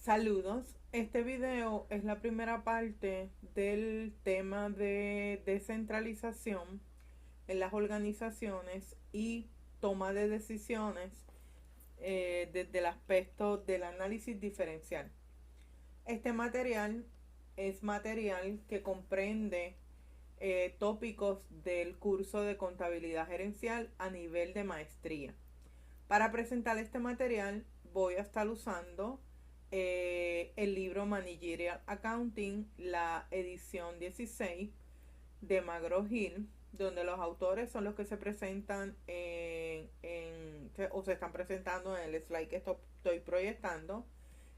Saludos, este video es la primera parte del tema de descentralización en las organizaciones y toma de decisiones desde el aspecto del análisis diferencial. Este material es material que comprende tópicos del curso de contabilidad gerencial a nivel de maestría. Para presentar este material voy a estar usando el libro Managerial Accounting, la edición 16 de McGraw-Hill, donde los autores son los que se presentan o se están presentando en el slide que estoy proyectando.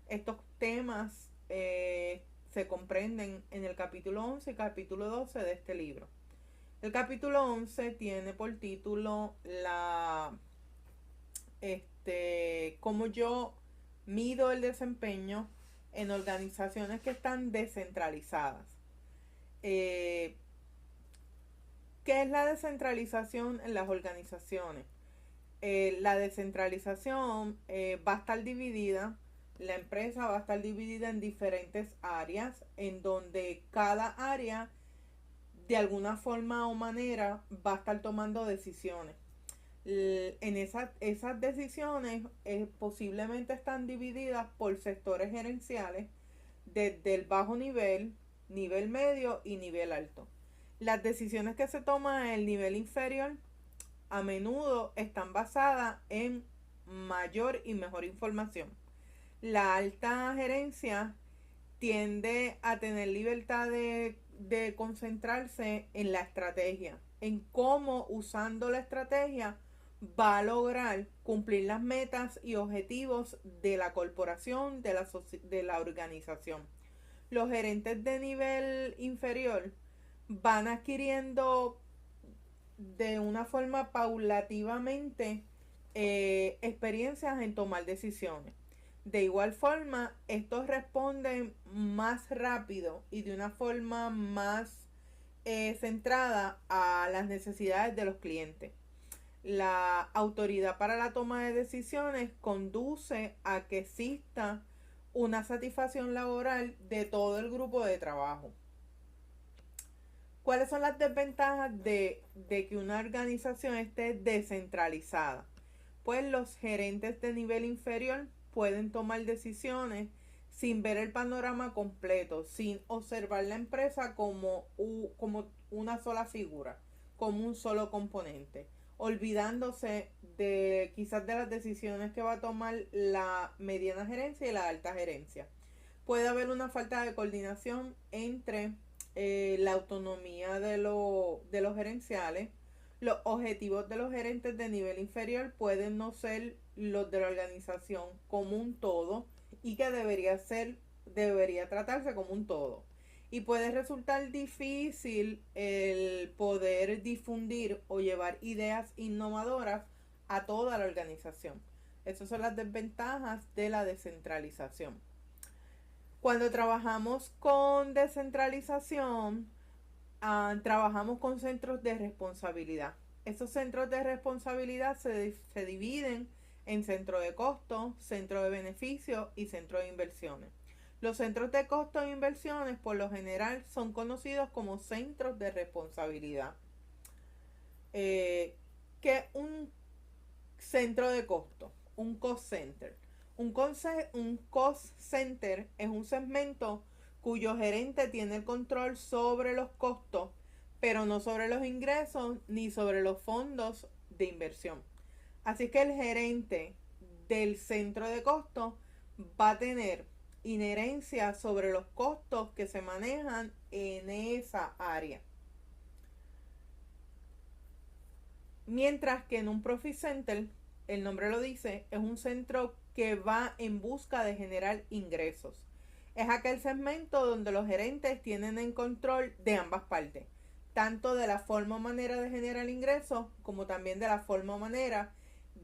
Estos temas se comprenden en el capítulo 11 y capítulo 12 de este libro. El capítulo 11 tiene por título cómo yo mido el desempeño en organizaciones que están descentralizadas. ¿Qué es la descentralización en las organizaciones? La descentralización va a estar dividida, la empresa va a estar dividida en diferentes áreas, en donde cada área de alguna forma o manera va a estar tomando decisiones. En esas decisiones posiblemente están divididas por sectores gerenciales desde el bajo nivel, nivel medio y nivel alto. Las decisiones que se toman en el nivel inferior a menudo están basadas en mayor y mejor información. La alta gerencia tiende a tener libertad de concentrarse en la estrategia, en cómo usando la estrategia va a lograr cumplir las metas y objetivos de la corporación, de la organización. Los gerentes de nivel inferior van adquiriendo de una forma paulativamente experiencias en tomar decisiones. De igual forma, estos responden más rápido y de una forma más centrada a las necesidades de los clientes. La autoridad para la toma de decisiones conduce a que exista una satisfacción laboral de todo el grupo de trabajo. ¿Cuáles son las desventajas de que una organización esté descentralizada? Pues los gerentes de nivel inferior pueden tomar decisiones sin ver el panorama completo, sin observar la empresa como una sola figura, como un solo componente, olvidándose de quizás de las decisiones que va a tomar la mediana gerencia y la alta gerencia. Puede haber una falta de coordinación entre la autonomía de los gerenciales. Los objetivos de los gerentes de nivel inferior pueden no ser los de la organización como un todo y que debería tratarse como un todo. Y puede resultar difícil el poder difundir o llevar ideas innovadoras a toda la organización. Esas son las desventajas de la descentralización. Cuando trabajamos con descentralización, trabajamos con centros de responsabilidad. Esos centros de responsabilidad se dividen en centro de costo, centro de beneficio y centro de inversiones. Los centros de costo e inversiones por lo general son conocidos como centros de responsabilidad. ¿Qué un centro de costo? Un cost center. Un cost center es un segmento cuyo gerente tiene el control sobre los costos, pero no sobre los ingresos ni sobre los fondos de inversión. Así que el gerente del centro de costos va a tener inherencia sobre los costos que se manejan en esa área. Mientras que en un profit center, el nombre lo dice, es un centro que va en busca de generar ingresos. Es aquel segmento donde los gerentes tienen en control de ambas partes, tanto de la forma o manera de generar ingresos como también de la forma o manera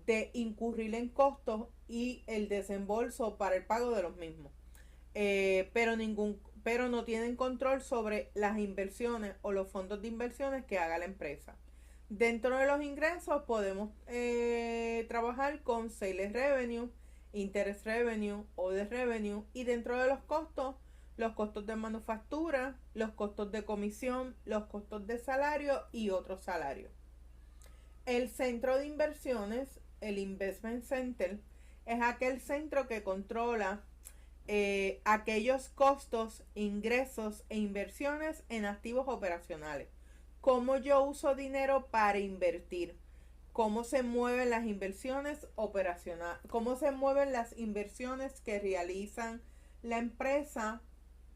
de incurrir en costos y el desembolso para el pago de los mismos. Pero no tienen control sobre las inversiones o los fondos de inversiones que haga la empresa. Dentro de los ingresos podemos trabajar con sales revenue interest revenue, other revenue, y dentro de los costos de manufactura, los costos de comisión, los costos de salario y otros salarios. El centro de inversiones, el Investment Center, es aquel centro que controla aquellos costos, ingresos e inversiones en activos operacionales. Cómo yo uso dinero para invertir, cómo se mueven las inversiones operacionales, cómo se mueven las inversiones que realizan la empresa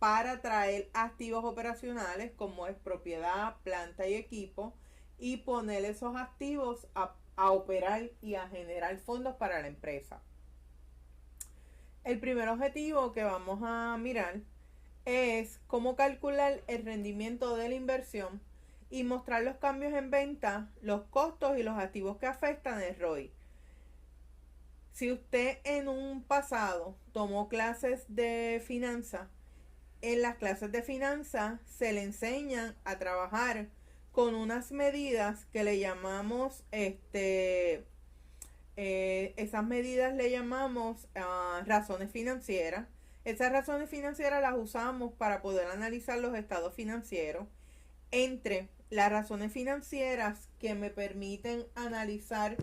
para traer activos operacionales como es propiedad, planta y equipo, y poner esos activos a operar y a generar fondos para la empresa. El primer objetivo que vamos a mirar es cómo calcular el rendimiento de la inversión y mostrar los cambios en venta, los costos y los activos que afectan el ROI. Si usted en un pasado tomó clases de finanzas, en las clases de finanzas se le enseñan a trabajar con unas medidas que le llamamos esas medidas le llamamos razones financieras. Esas razones financieras las usamos para poder analizar los estados financieros. Entre las razones financieras que me permiten analizar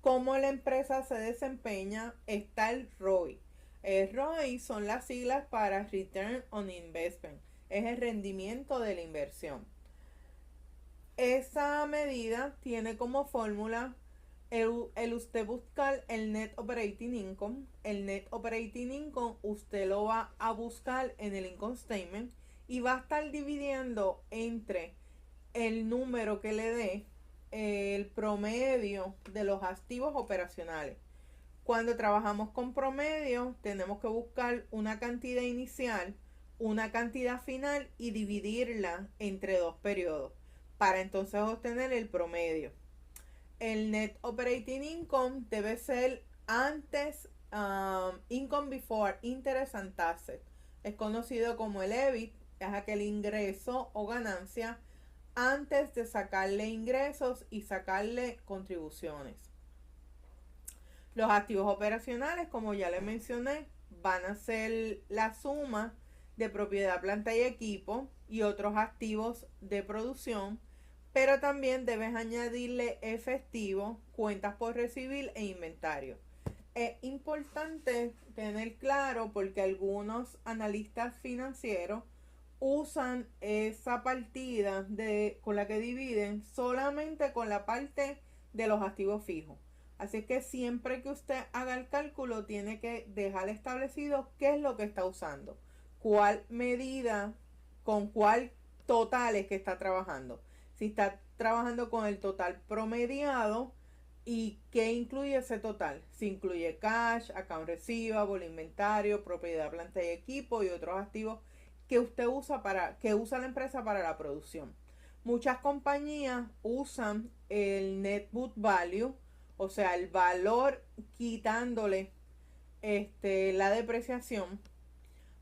cómo la empresa se desempeña está el ROI. El ROI son las siglas para Return on Investment. Es el rendimiento de la inversión. Esa medida tiene como fórmula el usted buscar el Net Operating Income. El Net Operating Income usted lo va a buscar en el Income Statement y va a estar dividiendo entre el número que le dé el promedio de los activos operacionales. Cuando trabajamos con promedio tenemos que buscar una cantidad inicial, una cantidad final y dividirla entre dos periodos para entonces obtener el promedio. El Net Operating Income debe ser antes, Income Before Interest and Taxes. Es conocido como el EBIT, es aquel ingreso o ganancia antes de sacarle ingresos y sacarle contribuciones. Los activos operacionales, como ya les mencioné, van a ser la suma de propiedad, planta y equipo y otros activos de producción, pero también debes añadirle efectivo, cuentas por recibir e inventario. Es importante tener claro porque algunos analistas financieros usan esa partida con la que dividen solamente con la parte de los activos fijos. Así que siempre que usted haga el cálculo tiene que dejar establecido qué es lo que está usando, cuál medida, con cuál total es que está trabajando. Si está trabajando con el total promediado y qué incluye ese total. Si incluye cash, account receivable, inventario, propiedad, planta y equipo y otros activos que usted usa que usa la empresa para la producción. Muchas compañías usan el net book value, o sea, el valor quitándole la depreciación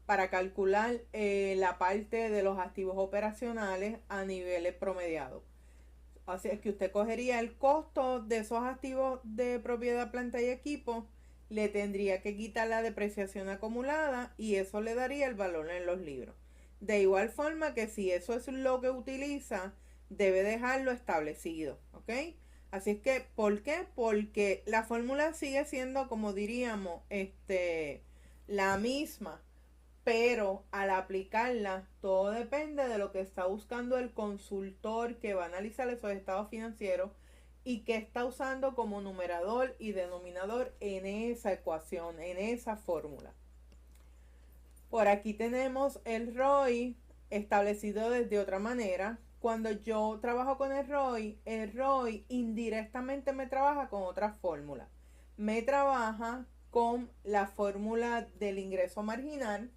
para calcular la parte de los activos operacionales a niveles promediados. Así es que usted cogería el costo de esos activos de propiedad, planta y equipo, le tendría que quitar la depreciación acumulada y eso le daría el valor en los libros. De igual forma que si eso es lo que utiliza, debe dejarlo establecido, ¿ok? Así es que, ¿por qué? Porque la fórmula sigue siendo, como diríamos, la misma, pero al aplicarla todo depende de lo que está buscando el consultor que va a analizar esos estados financieros y que está usando como numerador y denominador en esa ecuación, en esa fórmula. Por aquí tenemos el ROI establecido desde otra manera. Cuando yo trabajo con el ROI indirectamente me trabaja con otra fórmula. Me trabaja con la fórmula del ingreso marginal,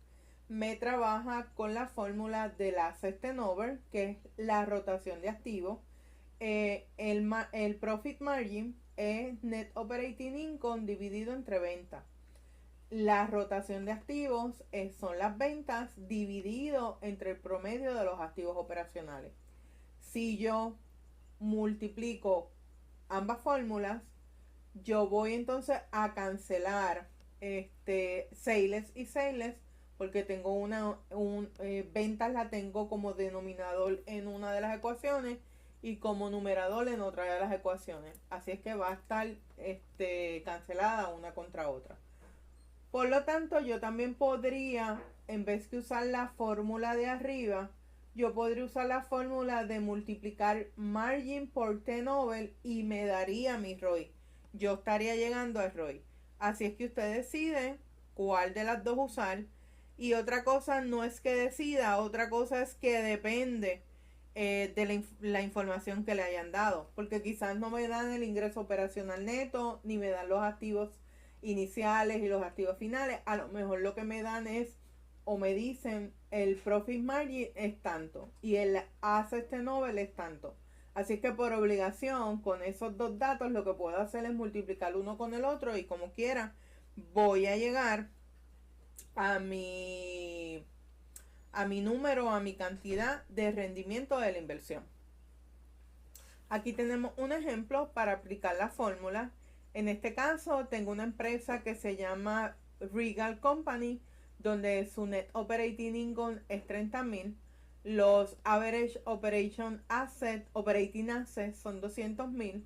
me trabaja con la fórmula del asset turnover, que es la rotación de activos. El profit margin es net operating income dividido entre ventas. La rotación de activos son las ventas dividido entre el promedio de los activos operacionales. Si yo multiplico ambas fórmulas, yo voy entonces a cancelar sales y sales porque tengo ventas la tengo como denominador en una de las ecuaciones y como numerador en otra de las ecuaciones. Así es que va a estar cancelada una contra otra. Por lo tanto, yo también podría, en vez de usar la fórmula de arriba, yo podría usar la fórmula de multiplicar margin por turnover y me daría mi ROI. Yo estaría llegando al ROI. Así es que usted decide cuál de las dos usar. Y otra cosa no es que decida, otra cosa es que depende de la información que le hayan dado. Porque quizás no me dan el ingreso operacional neto, ni me dan los activos iniciales y los activos finales. A lo mejor lo que me dan es, o me dicen, el profit margin es tanto y el asset turnover es tanto. Así que por obligación, con esos dos datos, lo que puedo hacer es multiplicar uno con el otro y como quiera, voy a llegar a mi número, a mi cantidad de rendimiento de la inversión. Aquí tenemos un ejemplo para aplicar la fórmula. En este caso tengo una empresa que se llama Regal Company, donde su net operating income es 30,000. Los average operating assets son 200,000.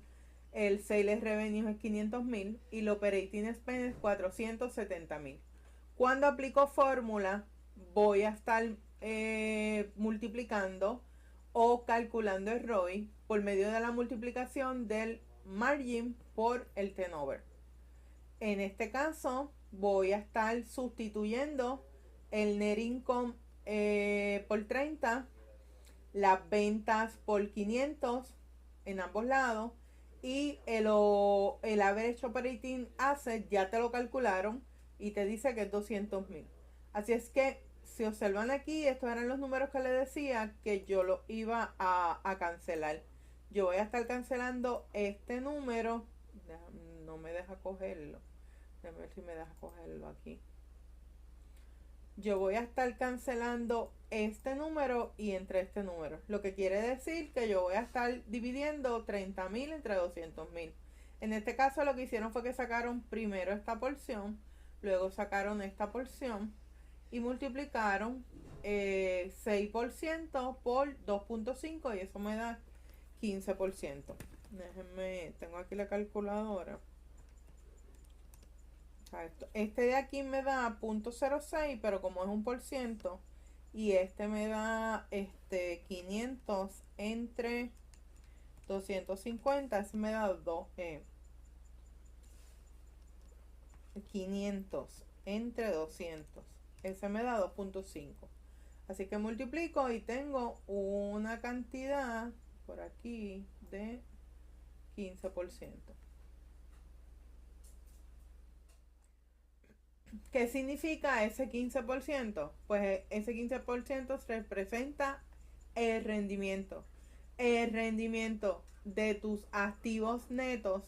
El sales revenue es 500,000 y el operating expense es 470,000. Cuando aplico fórmula voy a estar multiplicando o calculando el ROI por medio de la multiplicación del margin por el turnover. En este caso voy a estar sustituyendo el net income por 30, las ventas por 500 en ambos lados y el average operating asset ya te lo calcularon y te dice que es 200,000. Así es que si observan aquí, estos eran los números que les decía que yo lo iba a cancelar. Yo voy a estar cancelando este número. No me deja cogerlo. Déjame ver si me deja cogerlo aquí. Yo voy a estar cancelando este número y entre este número. Lo que quiere decir que yo voy a estar dividiendo 30,000 entre 200,000. En este caso lo que hicieron fue que sacaron primero esta porción, luego sacaron esta porción y multiplicaron 6% por 2.5 y eso me da 15%. Déjenme, tengo aquí la calculadora. Este de aquí me da 0.06, pero como es un por ciento, y este me da 500 entre 250, ese me da 500 entre 200, ese me da 2.5. Así que multiplico y tengo una cantidad por aquí de 15%. ¿Qué significa ese 15%? Pues ese 15% representa el rendimiento. El rendimiento de tus activos netos.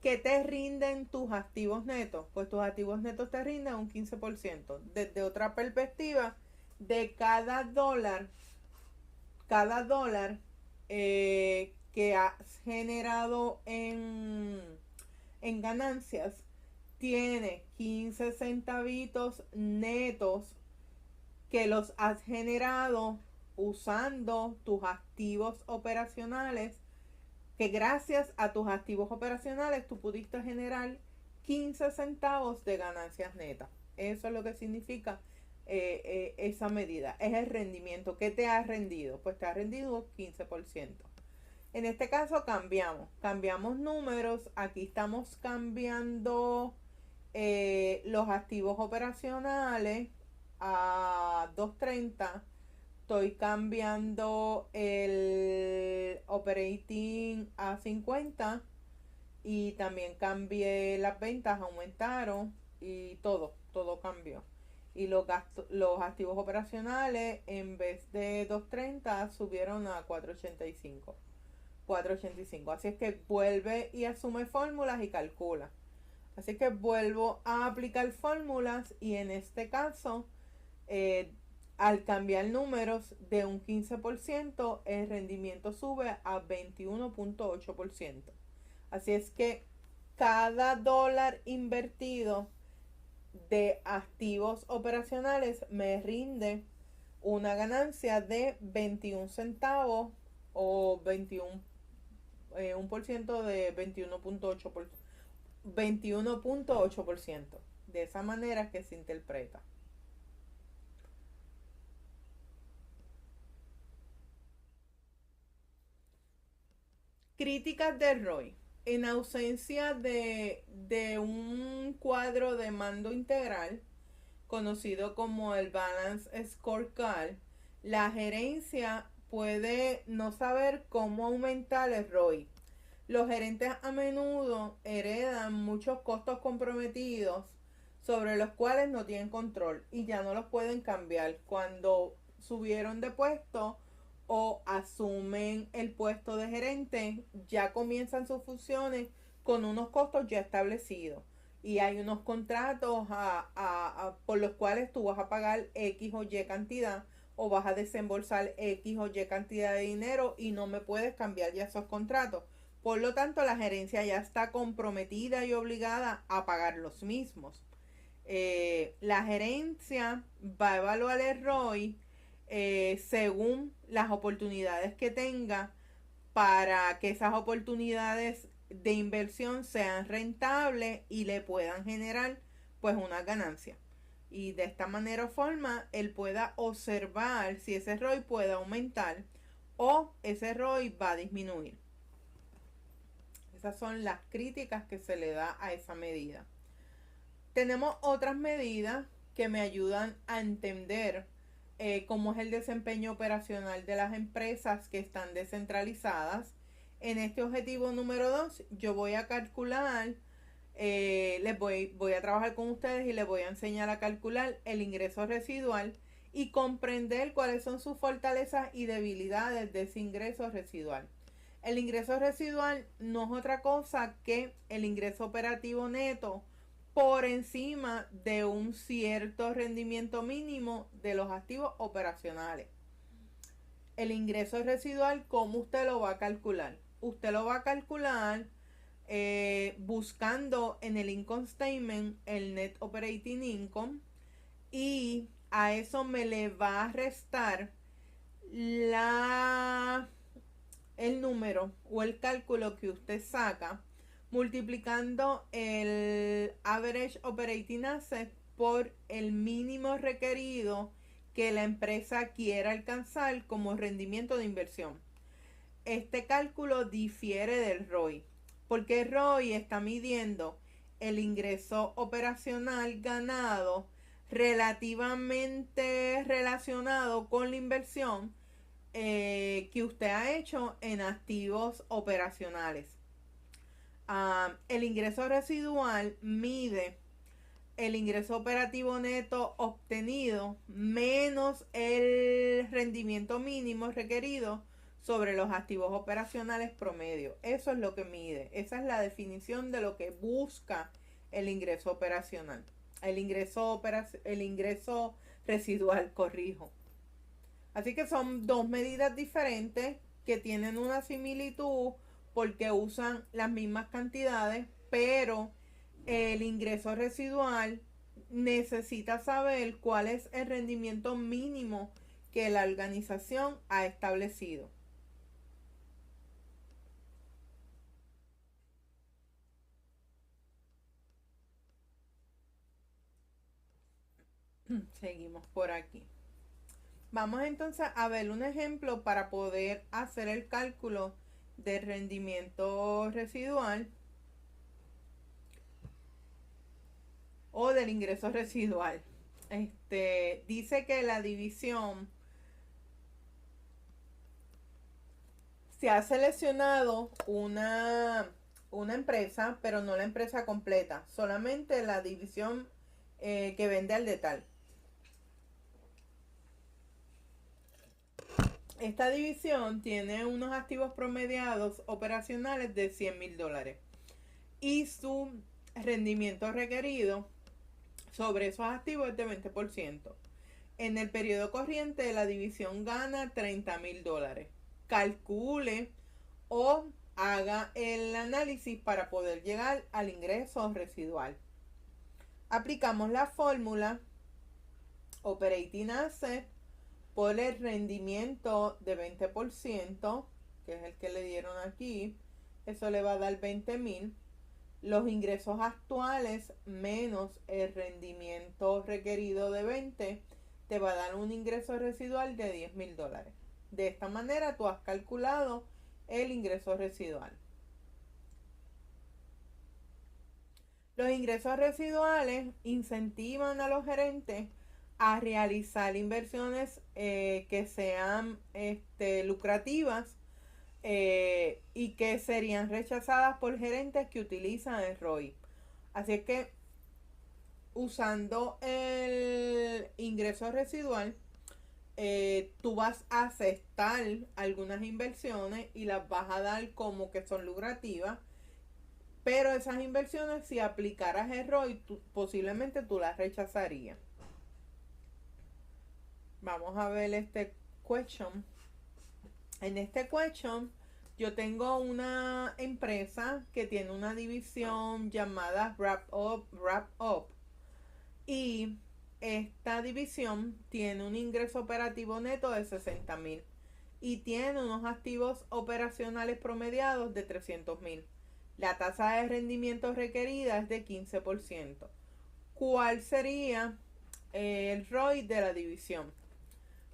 ¿Qué te rinden tus activos netos? Pues tus activos netos te rinden un 15%. Desde otra perspectiva, de cada dólar que has generado en ganancias, tiene 15 centavitos netos que los has generado usando tus activos operacionales, que gracias a tus activos operacionales tú pudiste generar 15 centavos de ganancias netas. Eso es lo que significa esa medida. Es el rendimiento. ¿Qué te ha rendido? Pues te ha rendido 15%. En este caso cambiamos números. Aquí estamos cambiando los activos operacionales a 230. Estoy cambiando el operating a 50 y también cambié las ventas, aumentaron y todo cambió. Y los activos operacionales en vez de 230 subieron a 485. Así es que vuelve y asume fórmulas y calcula. Así que vuelvo a aplicar fórmulas y en este caso, al cambiar números de un 15%, el rendimiento sube a 21.8%. Así es que cada dólar invertido de activos operacionales me rinde una ganancia de 21 centavos o 21, 1% de 21.8%. De esa manera que se interpreta. Críticas de ROI. En ausencia de un cuadro de mando integral, conocido como el Balance Scorecard, la gerencia puede no saber cómo aumentar el ROI. Los gerentes a menudo heredan muchos costos comprometidos sobre los cuales no tienen control y ya no los pueden cambiar cuando subieron de puesto o asumen el puesto de gerente. Ya comienzan sus funciones con unos costos ya establecidos y hay unos contratos por los cuales tú vas a pagar X o Y cantidad o vas a desembolsar X o Y cantidad de dinero y no me puedes cambiar ya esos contratos. Por lo tanto, la gerencia ya está comprometida y obligada a pagar los mismos. La gerencia va a evaluar el ROI según las oportunidades que tenga para que esas oportunidades de inversión sean rentables y le puedan generar pues una ganancia. Y de esta manera o forma él pueda observar si ese ROI puede aumentar o ese ROI va a disminuir. Esas son las críticas que se le da a esa medida. Tenemos otras medidas que me ayudan a entender cómo es el desempeño operacional de las empresas que están descentralizadas. En este objetivo número 2 yo voy a calcular, voy a trabajar con ustedes y les voy a enseñar a calcular el ingreso residual y comprender cuáles son sus fortalezas y debilidades de ese ingreso residual. El ingreso residual no es otra cosa que el ingreso operativo neto por encima de un cierto rendimiento mínimo de los activos operacionales. El ingreso residual, ¿cómo usted lo va a calcular? Usted lo va a calcular buscando en el income statement el net operating income y a eso me le va a restar el número o el cálculo que usted saca multiplicando el average operating asset por el mínimo requerido que la empresa quiera alcanzar como rendimiento de inversión. Este cálculo difiere del ROI, porque el ROI está midiendo el ingreso operacional ganado relativamente relacionado con la inversión que usted ha hecho en activos operacionales. El ingreso residual mide el ingreso operativo neto obtenido menos el rendimiento mínimo requerido sobre los activos operacionales promedio. Eso es lo que mide. Esa es la definición de lo que busca el ingreso operacional. El ingreso residual, corrijo. Así que son dos medidas diferentes que tienen una similitud porque usan las mismas cantidades, pero el ingreso residual necesita saber cuál es el rendimiento mínimo que la organización ha establecido. Seguimos por aquí. Vamos entonces a ver un ejemplo para poder hacer el cálculo del rendimiento residual o del ingreso residual. Dice que la división se ha seleccionado una empresa, pero no la empresa completa, solamente la división que vende al detalle. Esta división tiene unos activos promediados operacionales de $100,000 y su rendimiento requerido sobre esos activos es de 20%. En el periodo corriente la división gana $30,000. Calcule o haga el análisis para poder llegar al ingreso residual. Aplicamos la fórmula Operating Asset por el rendimiento de 20%, que es el que le dieron aquí. Eso le va a dar 20,000. Los ingresos actuales menos el rendimiento requerido de 20 te va a dar un ingreso residual de $10,000. De esta manera tú has calculado el ingreso residual. Los ingresos residuales incentivan a los gerentes a realizar inversiones que sean lucrativas y que serían rechazadas por gerentes que utilizan el ROI. Así es que usando el ingreso residual, tú vas a aceptar algunas inversiones y las vas a dar como que son lucrativas, pero esas inversiones, si aplicaras el ROI, posiblemente tú las rechazarías. Vamos a ver este question. En este question yo tengo una empresa que tiene una división llamada Wrap Up, y esta división tiene un ingreso operativo neto de 60,000 y tiene unos activos operacionales promediados de 300,000. La tasa de rendimiento requerida es de 15%. ¿Cuál sería el ROI de la división?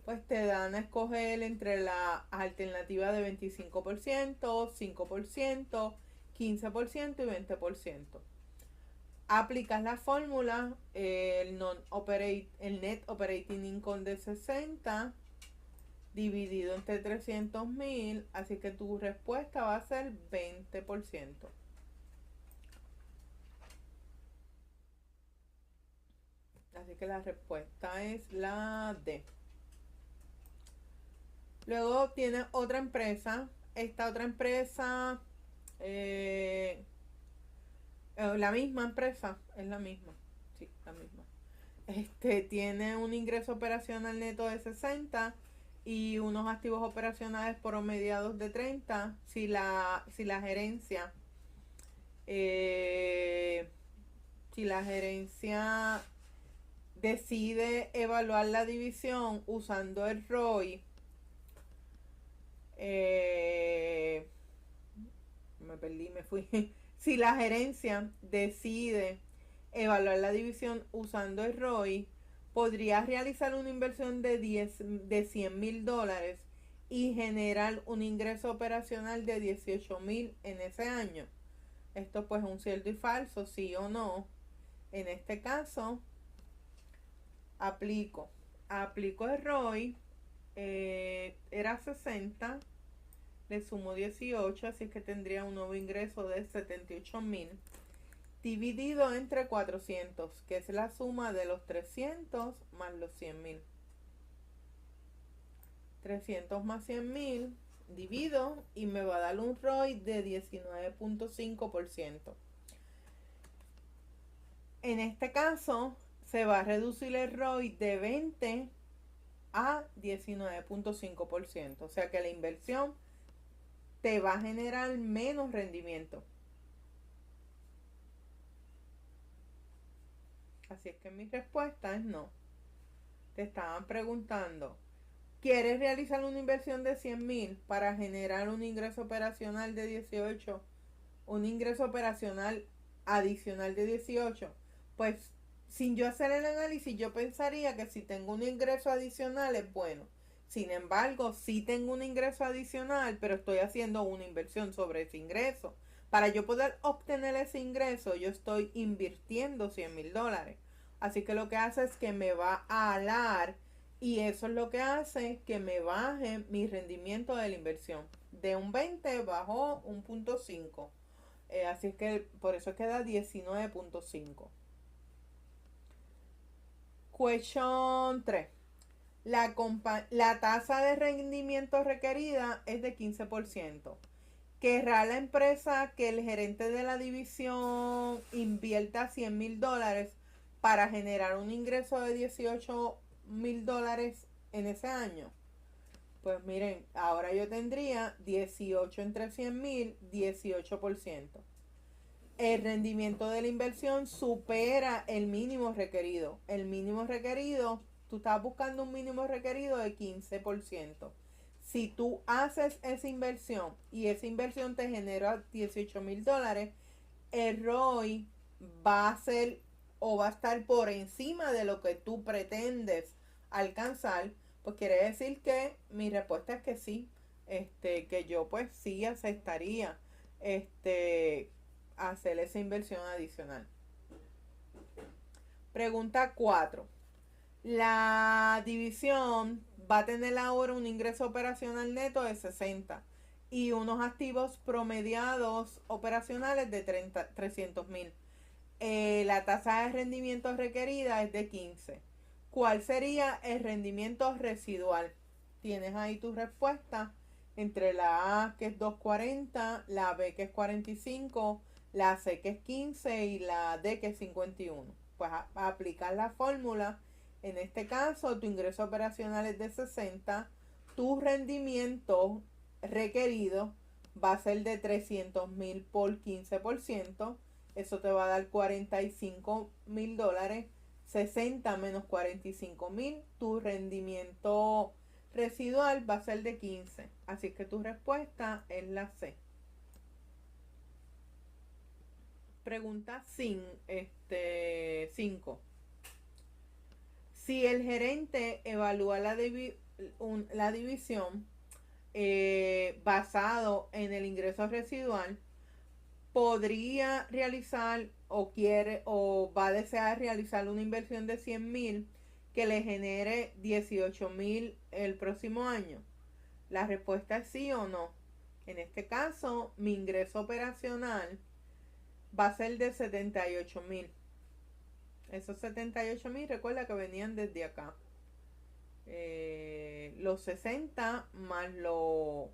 Pues te dan a escoger entre la alternativa de 25%, 5%, 15% y 20%. Aplicas la fórmula, el Net Operating Income de 60 dividido entre 300,000, así que tu respuesta va a ser 20%. Así que la respuesta es la D. Luego tiene otra empresa. Esta otra empresa, la misma empresa, es la misma. Sí, la misma. Tiene un ingreso operacional neto de 60 y unos activos operacionales promediados de 30. Si la gerencia decide evaluar la división usando el ROI, me fui. Si la gerencia decide evaluar la división usando el ROI, podría realizar una inversión de $100,000 y generar un ingreso operacional de 18,000 en ese año. Esto pues es un cierto y falso, sí o no. En este caso, aplico el ROI, era 60, le sumo 18, así que tendría un nuevo ingreso de 78,000 dividido entre 400, que es la suma de los 300 más los 100,000. 300 más 100,000 divido y me va a dar un ROI de 19.5%. En este caso se va a reducir el ROI de 20 a 19.5%, o sea que la inversión te va a generar menos rendimiento. Así es que mi respuesta es no. Te estaban preguntando, ¿quieres realizar una inversión de 100,000 para generar un ingreso operacional de 18? Un ingreso operacional adicional de 18. Pues sin yo hacer el análisis, yo pensaría que si tengo un ingreso adicional es bueno. Sin embargo, sí tengo un ingreso adicional, pero estoy haciendo una inversión sobre ese ingreso. Para yo poder obtener ese ingreso, yo estoy invirtiendo $100,000. Así que lo que hace es que me va a alar, y eso es lo que hace que me baje mi rendimiento de la inversión. De un 20 bajó un 0.5. Así es que por eso queda 19.5. Question 3. La tasa de rendimiento requerida es de 15%. ¿Querrá la empresa que el gerente de la división invierta $100,000 para generar un ingreso de $18,000 en ese año? Pues miren, ahora yo tendría 18 entre 100.000, 18%. El rendimiento de la inversión supera el mínimo requerido. El mínimo requerido, tú estás buscando un mínimo requerido de 15%. Si tú haces esa inversión y esa inversión te genera $18,000, el ROI va a ser o va a estar por encima de lo que tú pretendes alcanzar, pues quiere decir que mi respuesta es que sí, que yo pues sí aceptaría hacer esa inversión adicional. Pregunta 4. La división va a tener ahora un ingreso operacional neto de 60 y unos activos promediados operacionales de 300,000. La tasa de rendimiento requerida es de 15. ¿Cuál sería el rendimiento residual? Tienes ahí tu respuesta entre la A, que es 240, la B, que es 45, la C, que es 15 y la D, que es 51. Pues a aplicar la fórmula. En este caso, tu ingreso operacional es de 60, tu rendimiento requerido va a ser de 300,000 por 15%. Eso te va a dar $45,000. 60 menos 45,000. Tu rendimiento residual va a ser de 15. Así que tu respuesta es la C. Pregunta 5. Si el gerente evalúa la división basado en el ingreso residual, podría realizar o quiere o va a desear realizar una inversión de 100,000 que le genere 18,000 el próximo año. La respuesta es sí o no. En este caso, mi ingreso operacional va a ser de 78,000. Esos 78,000, recuerda que venían desde acá. Los 60 más los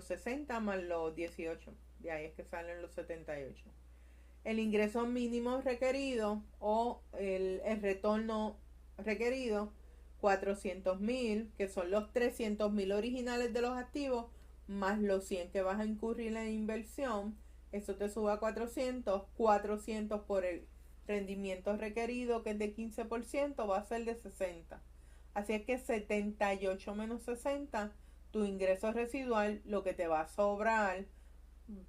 60 más los 18. De ahí es que salen los 78. El ingreso mínimo requerido o el retorno requerido, 400,000, que son los 300,000 originales de los activos, más los 100 que vas a incurrir en inversión. Eso te sube a 400. 400 por el rendimiento requerido, que es de 15%, va a ser de 60. Así es que 78 menos 60, tu ingreso residual, lo que te va a sobrar,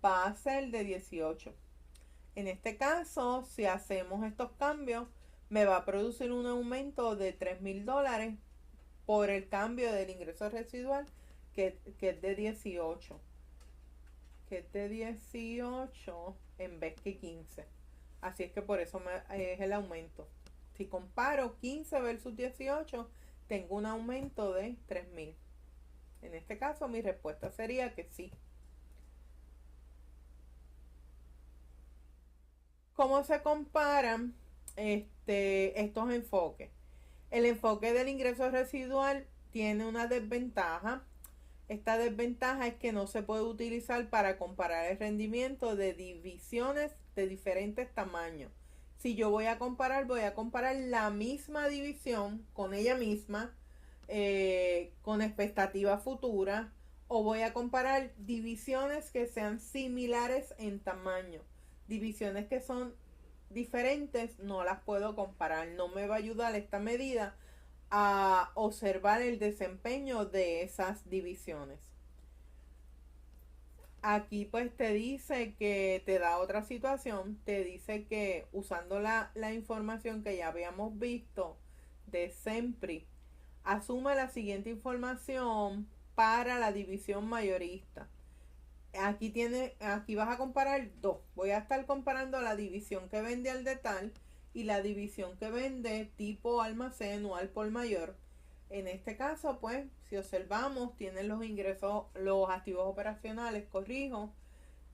va a ser de 18. En este caso, si hacemos estos cambios, me va a producir un aumento de $3,000 por el cambio del ingreso residual, que es de 18. Que es de 18 en vez que 15. Así es que por eso es el aumento. Si comparo 15 versus 18, tengo un aumento de 3,000. En este caso, mi respuesta sería que sí. ¿Cómo se comparan estos enfoques? El enfoque del ingreso residual tiene una desventaja. Esta desventaja es que no se puede utilizar para comparar el rendimiento de divisiones de diferentes tamaños. Si yo voy a comparar la misma división con ella misma, con expectativa futura, o voy a comparar divisiones que sean similares en tamaño. Divisiones que son diferentes no las puedo comparar. No me va a ayudar esta medida a observar el desempeño de esas divisiones. Aquí pues te dice que te da otra situación, te dice que usando la información que ya habíamos visto de SEMPRI, asuma la siguiente información para la división mayorista. Aquí vas a comparar dos. Voy a estar comparando la división que vende al detalle y la división que vende tipo almacén o al por mayor. En este caso, pues, si observamos, tienen los ingresos, los activos operacionales, corrijo.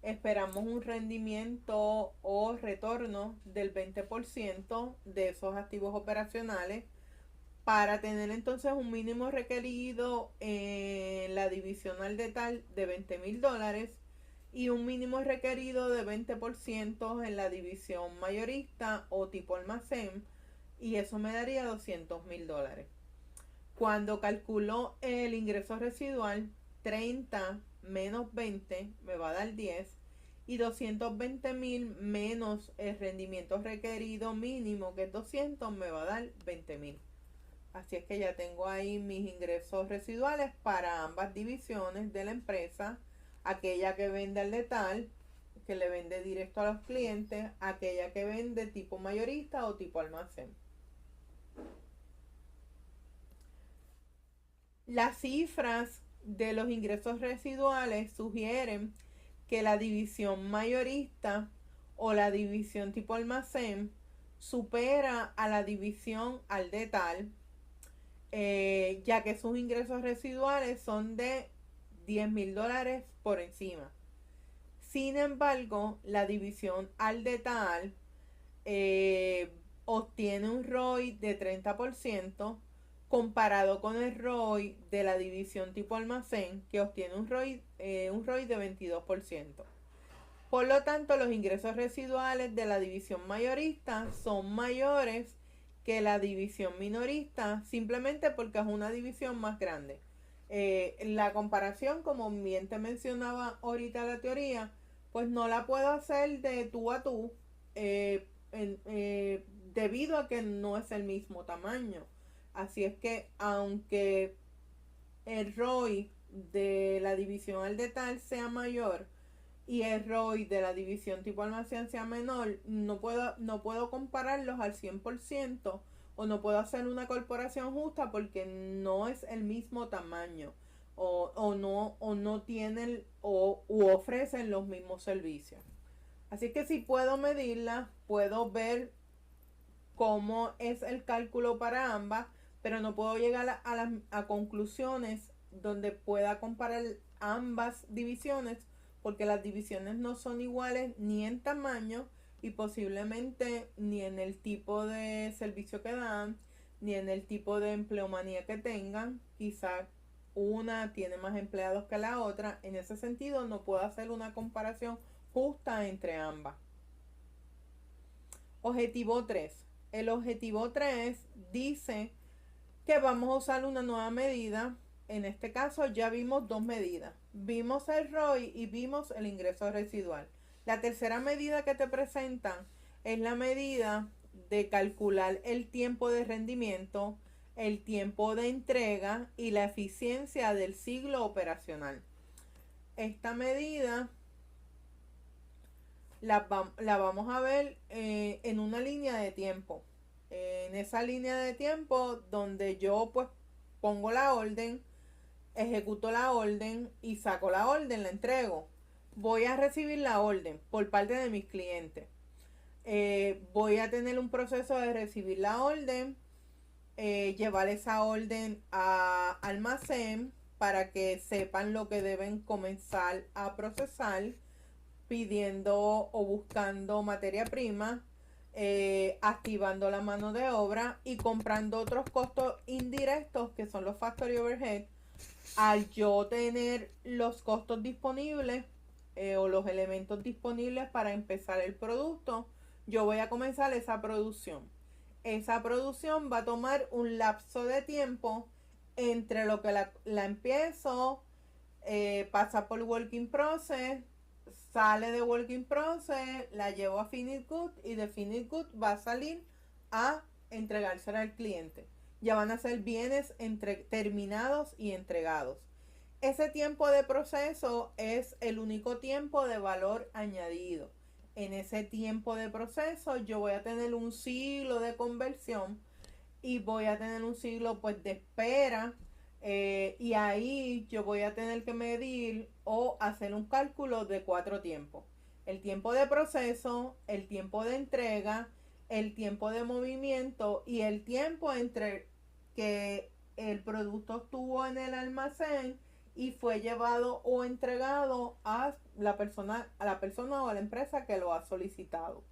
Esperamos un rendimiento o retorno del 20% de esos activos operacionales para tener entonces un mínimo requerido en la división al detalle de $20,000 y un mínimo requerido de 20% en la división mayorista o tipo almacén, y eso me daría $200,000. Cuando calculo el ingreso residual, 30 menos 20 me va a dar 10 y 220,000 menos el rendimiento requerido mínimo, que es 200, me va a dar 20,000. Así es que ya tengo ahí mis ingresos residuales para ambas divisiones de la empresa, aquella que vende al detal, que le vende directo a los clientes, aquella que vende tipo mayorista o tipo almacén. Las cifras de los ingresos residuales sugieren que la división mayorista o la división tipo almacén supera a la división al detal, ya que sus ingresos residuales son de $10,000 por encima. Sin embargo, la división al detal obtiene un ROI de 30% comparado con el ROI de la división tipo almacén, que obtiene un ROI de 22%. Por lo tanto, los ingresos residuales de la división mayorista son mayores que la división minorista, simplemente porque es una división más grande. La comparación, como bien te mencionaba ahorita la teoría, pues no la puedo hacer de tú a tú, debido a que no es el mismo tamaño. Así es que aunque el ROI de la división al detal sea mayor y el ROI de la división tipo almacén sea menor, no puedo compararlos al 100% o no puedo hacer una corporación justa porque no es el mismo tamaño o no tienen u ofrecen los mismos servicios. Así que si puedo medirla, puedo ver cómo es el cálculo para ambas, pero no puedo llegar a conclusiones donde pueda comparar ambas divisiones, porque las divisiones no son iguales ni en tamaño y posiblemente ni en el tipo de servicio que dan, ni en el tipo de empleomanía que tengan. Quizá una tiene más empleados que la otra. En ese sentido no puedo hacer una comparación justa entre ambas. Objetivo 3. El objetivo 3 dice que vamos a usar una nueva medida. En este caso ya vimos dos medidas. Vimos el ROI y vimos el ingreso residual. La tercera medida que te presentan es la medida de calcular el tiempo de rendimiento, el tiempo de entrega y la eficiencia del ciclo operacional. Esta medida la vamos a ver en una línea de tiempo. En esa línea de tiempo donde yo pues pongo la orden, ejecuto la orden y saco la orden, la entrego. Voy a recibir la orden por parte de mis clientes. Voy a tener un proceso de recibir la orden, llevar esa orden a almacén para que sepan lo que deben comenzar a procesar, pidiendo o buscando materia prima, activando la mano de obra y comprando otros costos indirectos que son los factory overhead. Al yo tener los costos disponibles o los elementos disponibles para empezar el producto, yo voy a comenzar esa producción. Esa producción va a tomar un lapso de tiempo entre lo que la empiezo, pasa por working process, sale de working process, la llevo a Finished Good y de Finished Good va a salir a entregársela al cliente. Ya van a ser bienes terminados y entregados. Ese tiempo de proceso es el único tiempo de valor añadido. En ese tiempo de proceso yo voy a tener un ciclo de conversión y voy a tener un ciclo pues de espera, y ahí yo voy a tener que medir o hacer un cálculo de 4 tiempos: el tiempo de proceso, el tiempo de entrega, el tiempo de movimiento y el tiempo entre que el producto estuvo en el almacén y fue llevado o entregado a la persona o a la empresa que lo ha solicitado.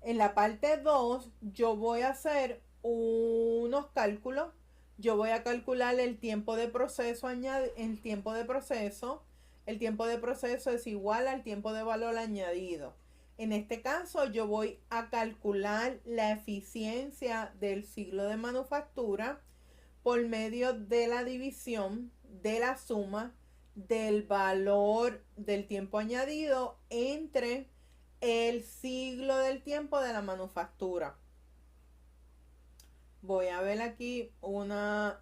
En la parte 2 yo voy a hacer unos cálculos. Yo voy a calcular el tiempo de proceso el tiempo de proceso. El tiempo de proceso es igual al tiempo de valor añadido. En este caso yo voy a calcular la eficiencia del ciclo de manufactura, por medio de la división de la suma del valor del tiempo añadido entre el siglo del tiempo de la manufactura. Voy a ver aquí unos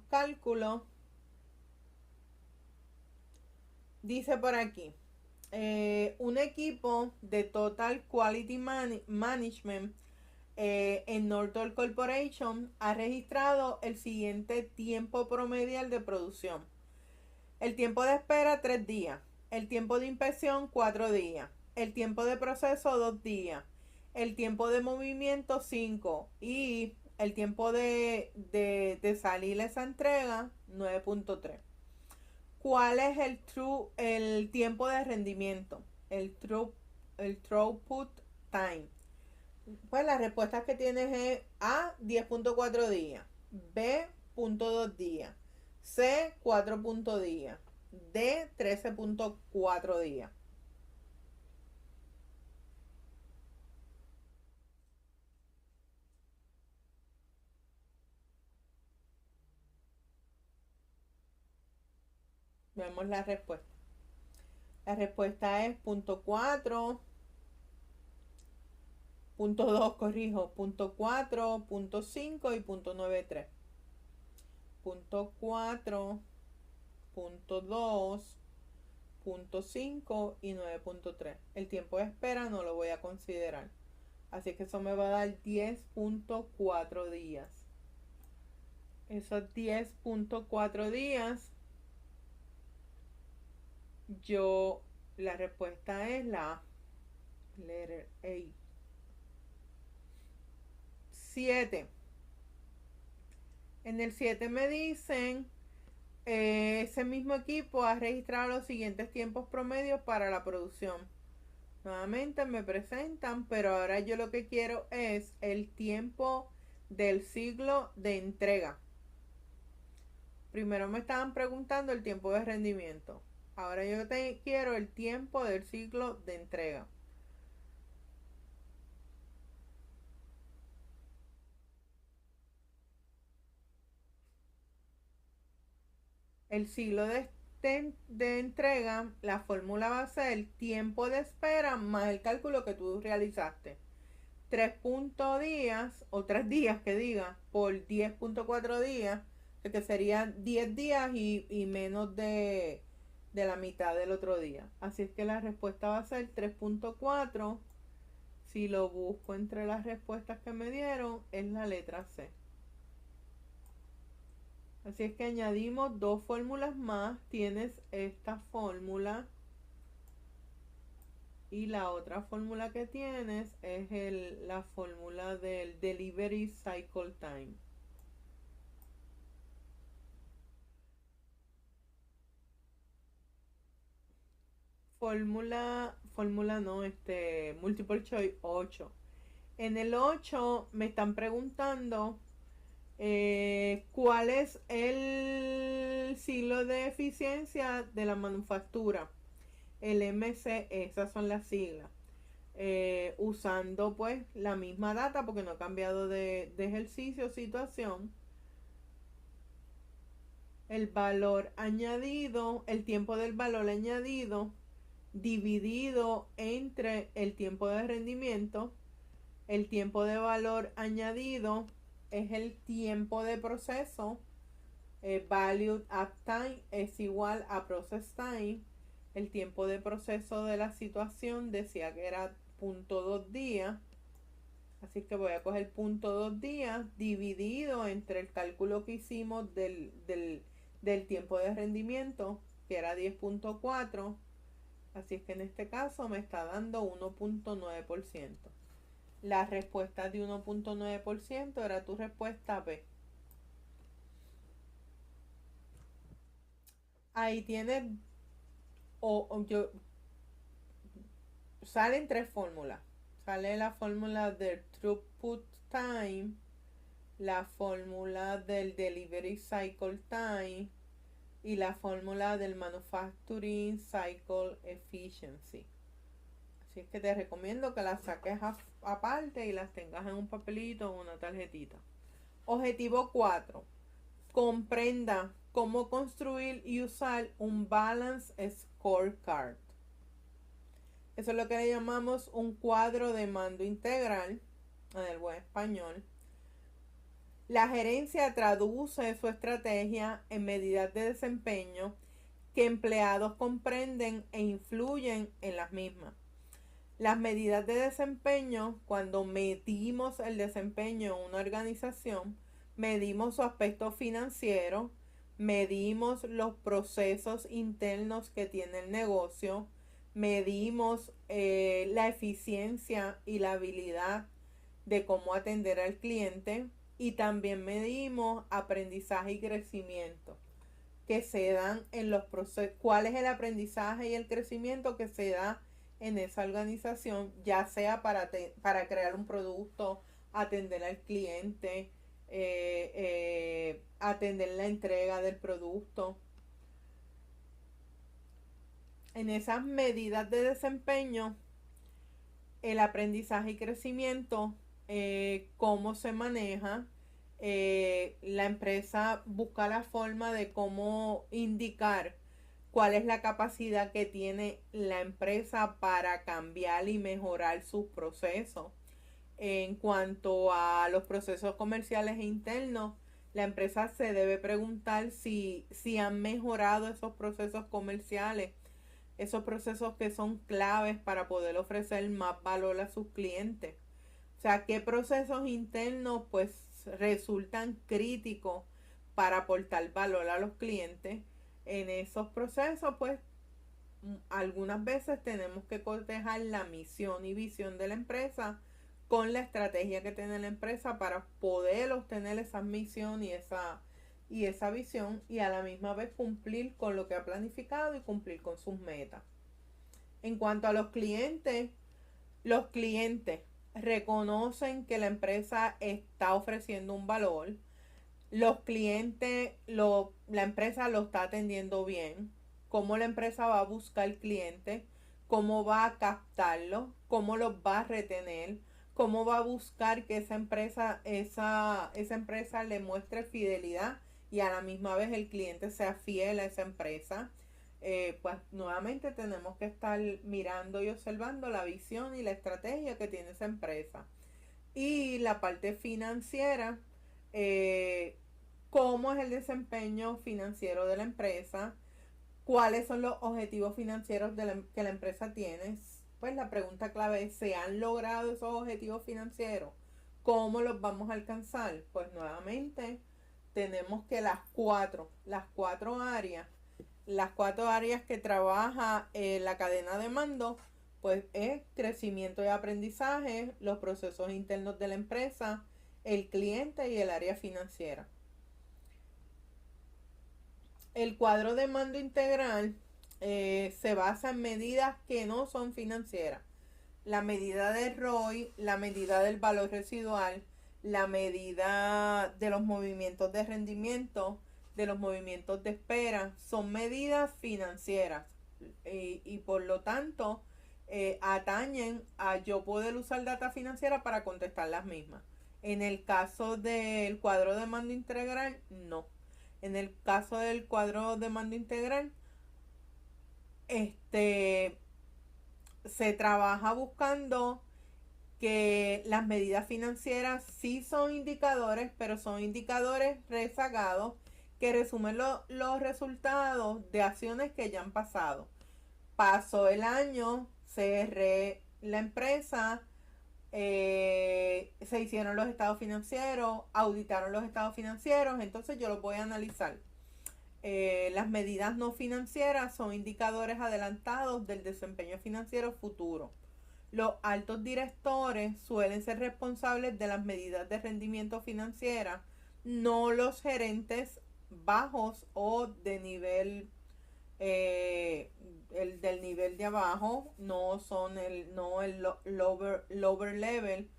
cálculos. Dice por aquí, un equipo de Total Quality Management en Norton Corporation ha registrado el siguiente tiempo promedial de producción. El tiempo de espera 3 días, el tiempo de inspección 4 días, el tiempo de proceso 2 días, el tiempo de movimiento 5 y el tiempo de salir esa entrega 9.3. ¿Cuál es el tiempo de rendimiento? El throughput time. Pues las respuestas que tienes es A, 10.4 días, B, 0.2 días, C, 4 días, D, 13.4 días. Vemos la respuesta. La respuesta es punto 4, punto 2, corrijo, punto 4, punto 5 y punto 93. Punto 4, punto 2, punto 5 y 9.3. El tiempo de espera no lo voy a considerar. Así que eso me va a dar 10.4 días. Esos 10.4 días, la respuesta es la letter A. 7. En el 7 me dicen, ese mismo equipo ha registrado los siguientes tiempos promedios para la producción. Nuevamente me presentan, pero ahora yo lo que quiero es el tiempo del ciclo de entrega. Primero me estaban preguntando el tiempo de rendimiento. Ahora yo quiero el tiempo del ciclo de entrega. El ciclo de entrega, la fórmula va a ser el tiempo de espera más el cálculo que tú realizaste. 3 días, o 3 días que diga, por 10.4 días, que serían 10 días y menos de la mitad del otro día. Así es que la respuesta va a ser 3.4. Si lo busco entre las respuestas que me dieron, es la letra C. Así es que añadimos dos fórmulas más. Tienes esta fórmula y la otra fórmula que tienes es la fórmula del Delivery Cycle Time. Fórmula no, multiple choice 8. En el 8 me están preguntando cuál es el siglo de eficiencia de la manufactura. El MCE, esas son las siglas. Usando pues la misma data porque no ha cambiado de ejercicio, situación. El valor añadido, el tiempo del valor añadido dividido entre el tiempo de rendimiento. El tiempo de valor añadido es el tiempo de proceso. Valued at time es igual a process time. El tiempo de proceso de la situación decía que era 0.2 días. Así que voy a coger 0.2 días dividido entre el cálculo que hicimos del tiempo de rendimiento, que era 10.4. Así es que en este caso me está dando 1.9%. La respuesta de 1.9% era tu respuesta B. Ahí tienes, salen tres fórmulas. Sale la fórmula del throughput time, la fórmula del delivery cycle time y la fórmula del manufacturing cycle efficiency. Así es que te recomiendo que las saques aparte y las tengas en un papelito o una tarjetita. Objetivo 4. Comprenda cómo construir y usar un Balance Scorecard. Eso es lo que le llamamos un cuadro de mando integral en el buen español. La gerencia traduce su estrategia en medidas de desempeño que empleados comprenden e influyen en las mismas. Las medidas de desempeño, cuando medimos el desempeño en una organización, medimos su aspecto financiero, medimos los procesos internos que tiene el negocio, medimos la eficiencia y la habilidad de cómo atender al cliente, y también medimos aprendizaje y crecimiento que se dan en los procesos. ¿Cuál es el aprendizaje y el crecimiento que se da en esa organización? Ya sea para crear un producto, atender al cliente, atender la entrega del producto. En esas medidas de desempeño, el aprendizaje y crecimiento, cómo se maneja, la empresa busca la forma de cómo indicar cuál es la capacidad que tiene la empresa para cambiar y mejorar sus procesos. En cuanto a los procesos comerciales e internos, la empresa se debe preguntar si han mejorado esos procesos comerciales, esos procesos que son claves para poder ofrecer más valor a sus clientes. O sea, qué procesos internos pues resultan críticos para aportar valor a los clientes. En esos procesos pues algunas veces tenemos que cotejar la misión y visión de la empresa con la estrategia que tiene la empresa para poder obtener esa misión y esa visión, y a la misma vez cumplir con lo que ha planificado y cumplir con sus metas. En cuanto a los clientes reconocen que la empresa está ofreciendo un valor. Los clientes, la empresa lo está atendiendo bien. Cómo la empresa va a buscar clientes, cómo va a captarlo, cómo los va a retener, cómo va a buscar que esa empresa le muestre fidelidad y a la misma vez el cliente sea fiel a esa empresa. Pues nuevamente tenemos que estar mirando y observando la visión y la estrategia que tiene esa empresa. Y la parte financiera, cómo es el desempeño financiero de la empresa, cuáles son los objetivos financieros que la empresa tiene. Pues la pregunta clave es: ¿se han logrado esos objetivos financieros? ¿Cómo los vamos a alcanzar? Pues nuevamente tenemos que las cuatro áreas que trabaja la cadena de mando, pues es crecimiento y aprendizaje, los procesos internos de la empresa, el cliente y el área financiera. El cuadro de mando integral se basa en medidas que no son financieras. La medida de ROI, la medida del valor residual, la medida de los movimientos de rendimiento, de los movimientos de espera, son medidas financieras y por lo tanto atañen a yo poder usar data financiera para contestar las mismas. En el caso del cuadro de mando integral, no. En el caso del cuadro de mando integral, se trabaja buscando que las medidas financieras sí son indicadores, pero son indicadores rezagados que resumen los resultados de acciones que ya han pasado. Pasó el año, cerré la empresa, se hicieron los estados financieros, auditaron los estados financieros, entonces yo los voy a analizar. Las medidas no financieras son indicadores adelantados del desempeño financiero futuro. Los altos directores suelen ser responsables de las medidas de rendimiento financiera, no los gerentes bajos o de nivel del nivel de abajo, no son el lower level.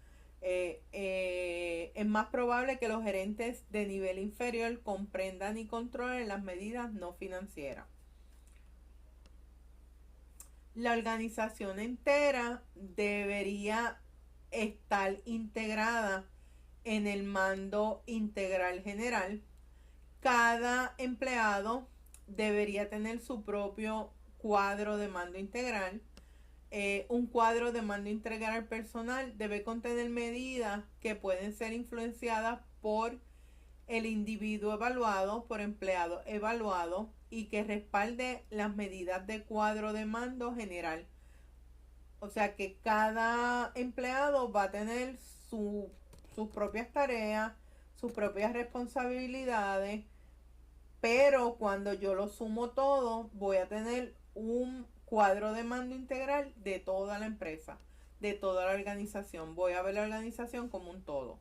Es más probable que los gerentes de nivel inferior comprendan y controlen las medidas no financieras. La organización entera debería estar integrada en el mando integral general. Cada empleado debería tener su propio cuadro de mando integral. Un cuadro de mando integral personal debe contener medidas que pueden ser influenciadas por el individuo evaluado, por empleado evaluado, y que respalde las medidas de cuadro de mando general. O sea que cada empleado va a tener sus propias tareas, sus propias responsabilidades, pero cuando yo lo sumo todo, voy a tener un cuadro de mando integral de toda la empresa, de toda la organización. Voy a ver la organización como un todo.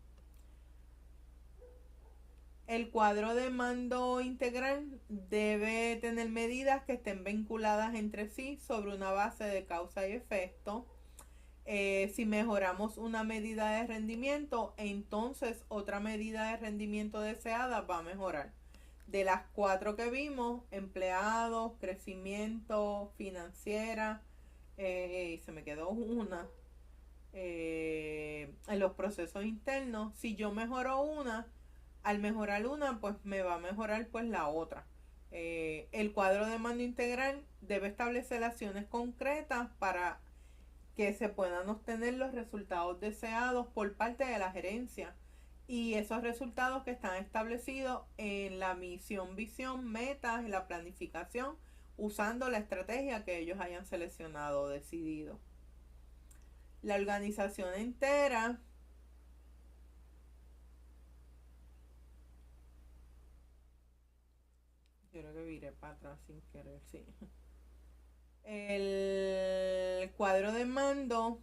El cuadro de mando integral debe tener medidas que estén vinculadas entre sí sobre una base de causa y efecto. Si mejoramos una medida de rendimiento, entonces otra medida de rendimiento deseada va a mejorar. De las 4 que vimos, empleados, crecimiento, financiera, se me quedó una, en los procesos internos, si yo mejoro una, al mejorar una, pues me va a mejorar pues la otra. El cuadro de mando integral debe establecer acciones concretas para que se puedan obtener los resultados deseados por parte de la gerencia, y esos resultados que están establecidos en la misión, visión, metas, en la planificación, usando la estrategia que ellos hayan seleccionado o decidido. La organización entera yo creo que viré para atrás sin querer, sí. El cuadro de mando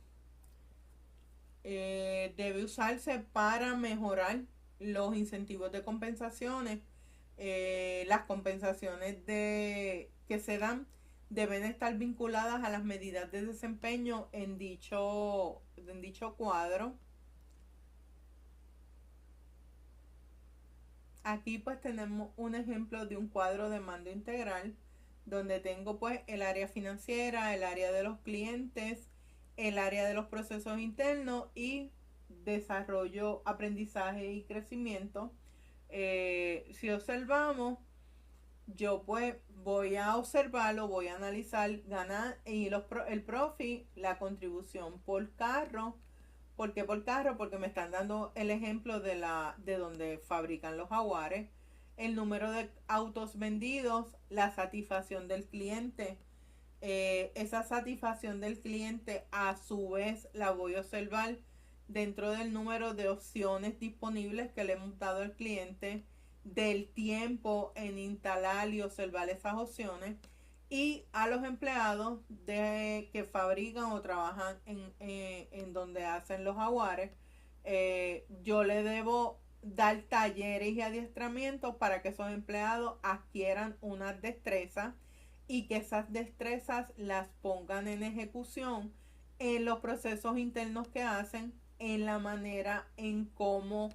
debe usarse para mejorar los incentivos de compensaciones. Las compensaciones que se dan deben estar vinculadas a las medidas de desempeño en dicho cuadro. Aquí pues tenemos un ejemplo de un cuadro de mando integral donde tengo pues el área financiera, el área de los clientes, el área de los procesos internos y desarrollo, aprendizaje y crecimiento. Si observamos, yo pues voy a observarlo, voy a analizar ganar y el profit, la contribución por carro. ¿Por qué por carro? Porque me están dando el ejemplo de donde fabrican los jaguares, el número de autos vendidos, la satisfacción del cliente. Esa satisfacción del cliente a su vez la voy a observar dentro del número de opciones disponibles que le hemos dado al cliente, del tiempo en instalar y observar esas opciones, y a los empleados que fabrican o trabajan en donde hacen los jaguares. Yo le debo dar talleres y adiestramientos para que esos empleados adquieran unas destrezas y que esas destrezas las pongan en ejecución en los procesos internos que hacen, en la manera en cómo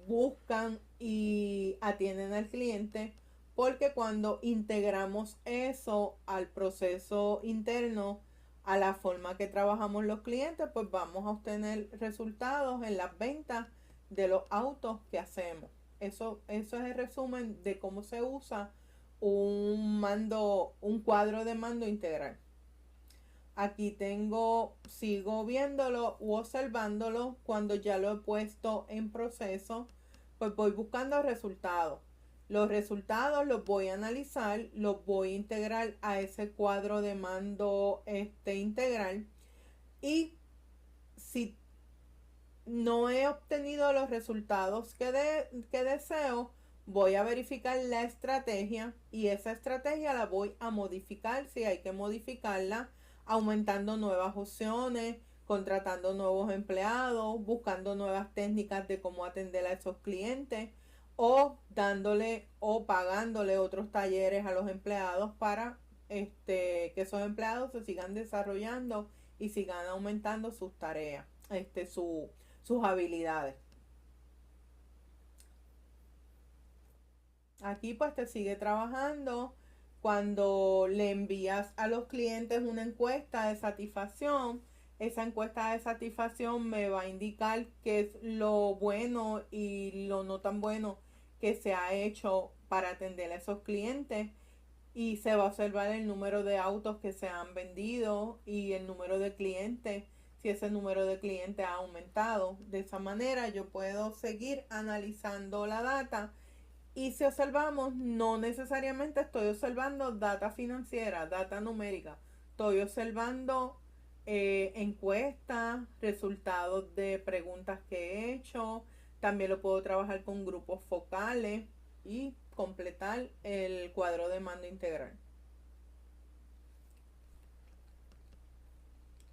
buscan y atienden al cliente, porque cuando integramos eso al proceso interno, a la forma que trabajamos los clientes, pues vamos a obtener resultados en las ventas de los autos que hacemos. Eso es el resumen de cómo se usa un cuadro de mando integral. Aquí sigo viéndolo u observándolo. Cuando ya lo he puesto en proceso, pues voy buscando resultados. Los resultados los voy a analizar, los voy a integrar a ese cuadro de mando integral. Y si no he obtenido los resultados que deseo, voy a verificar la estrategia, y esa estrategia la voy a modificar si hay que modificarla, aumentando nuevas opciones, contratando nuevos empleados, buscando nuevas técnicas de cómo atender a esos clientes, o dándole o pagándole otros talleres a los empleados para que esos empleados se sigan desarrollando y sigan aumentando sus tareas, sus habilidades. Aquí pues te sigue trabajando Cuando le envías a los clientes una encuesta de satisfacción, esa encuesta de satisfacción me va a indicar qué es lo bueno y lo no tan bueno que se ha hecho para atender a esos clientes, y se va a observar el número de autos que se han vendido y el número de clientes, si ese número de clientes ha aumentado. De esa manera yo puedo seguir analizando la data, y si observamos, no necesariamente estoy observando data financiera, data numérica. Estoy observando encuestas, resultados de preguntas que he hecho. También lo puedo trabajar con grupos focales y completar el cuadro de mando integral.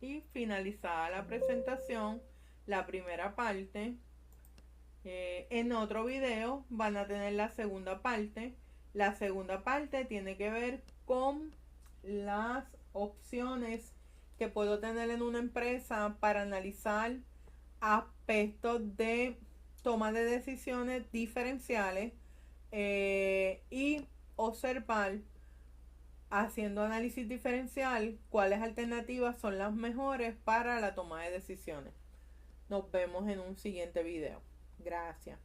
Y finalizada la presentación, la primera parte, en otro video van a tener la segunda parte. La segunda parte tiene que ver con las opciones que puedo tener en una empresa para analizar aspectos de toma de decisiones diferenciales, y observar, haciendo análisis diferencial, cuáles alternativas son las mejores para la toma de decisiones. Nos vemos en un siguiente video. Gracias.